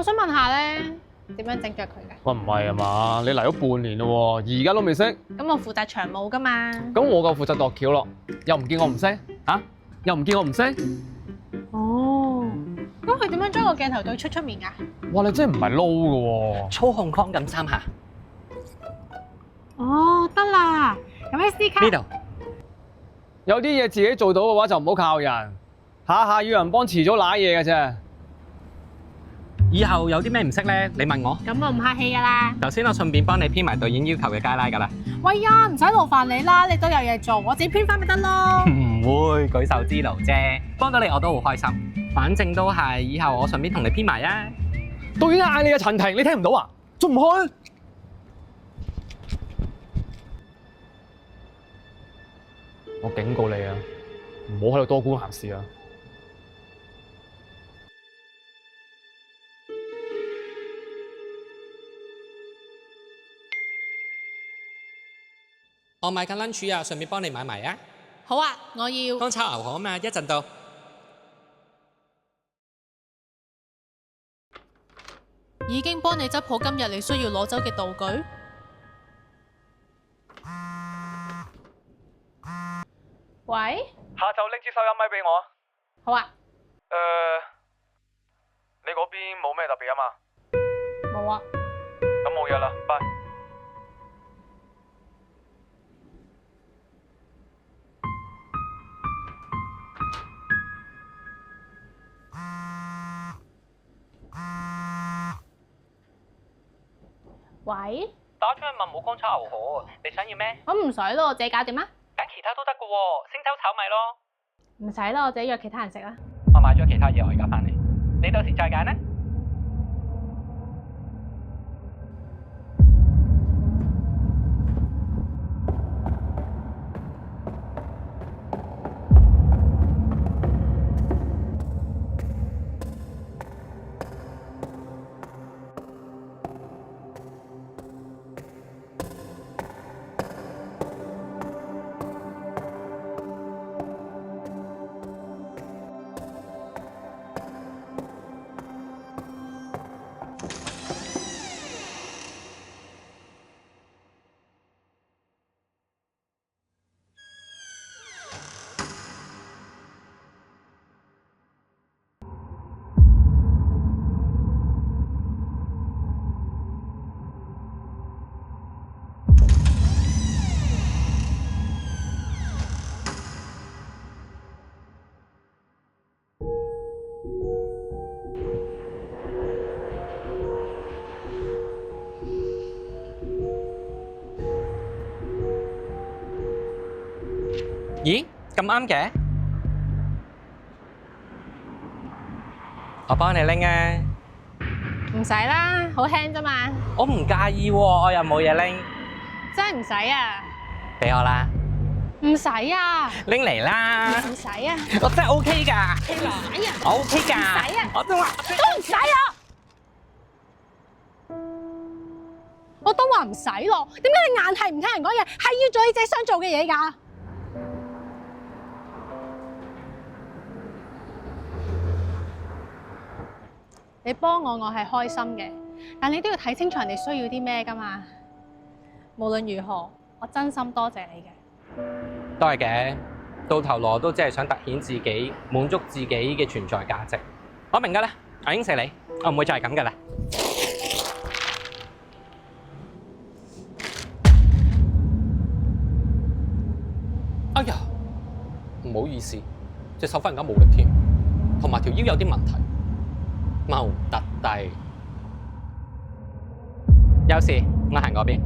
我想問下咧，點樣整着佢嘅？喂，唔係啊嘛？你嚟咗半年咯喎，而家都未識，咁我負責長務噶嘛。咁我就負責度橋咯。又唔見我唔識啊？又唔見我唔識？哦，咁佢點樣將個鏡頭對出面㗎？哇！你真係唔係撈噶喎！操控框撳3下，哦，得啦，咁 SD 卡呢度有啲嘢自己做到嘅話就唔好靠人，下下要人幫遲早揦嘢嘅啫。以後有啲咩唔識咧，你問我。咁我唔客氣㗎啦。頭先我順便幫你編埋導演要求嘅街拉㗎啦。喂呀，唔使勞煩你啦，你都有嘢做，我自己編翻咪得咯。唔會舉手之勞啫，幫到你我都好開心。反正都係，以後我順便同你編埋啊。導演嗌你嘅陳婷，你聽唔到啊？仲唔開？我警告你啊，唔好喺度多管閒事啊！我買緊 lunch 啊，順便幫你買埋啊。好啊，我要。乾炒牛河啊嘛，一陣到。已經幫你執好今日你需要攞走嘅道具。喂，下晝拎支收音咪俾我啊！好啊，你嗰邊冇咩特別啊嘛？冇啊。咁冇嘢啦，拜。喂，打咗去問冇乾炒牛河，你想要咩？我唔使咯，我自己搞掂啦。揀其他都得㗎喎，星洲炒米咯。唔使啦，我自己約其他人食啦。我買咗其他嘢，我而家翻嚟，你到時再揀啦。咦，咁啱嘅，我幫你拎啊。唔使啦，好輕啫嘛。我唔介意喎，我又冇嘢拎，真係唔使啊。俾我啦，唔使啊。拎嚟啦。唔使啊。我真係 OK 㗎，你使啊。我 OK 㗎。唔使啊。我都話都唔使啊。我都話唔使咯，點解你硬係唔聽人講嘢，係要做你自己想做嘅嘢㗎？你幫我係開心嘅，但你都要睇清楚人哋需要啲咩㗎嘛。無論如何，我真心多謝你嘅。都係嘅，到頭來我都只係想突顯自己，滿足自己嘅存在價值。我明㗎啦，我應承你，我唔會再係咁㗎啦。哎呀，唔好意思，隻手忽然間冇力添，同埋條腰有啲問題，踎得低。有事，我行嗰邊。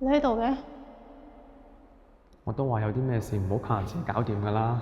你喺度嘅？我都話有啲咩事唔好靠人自己搞掂㗎啦。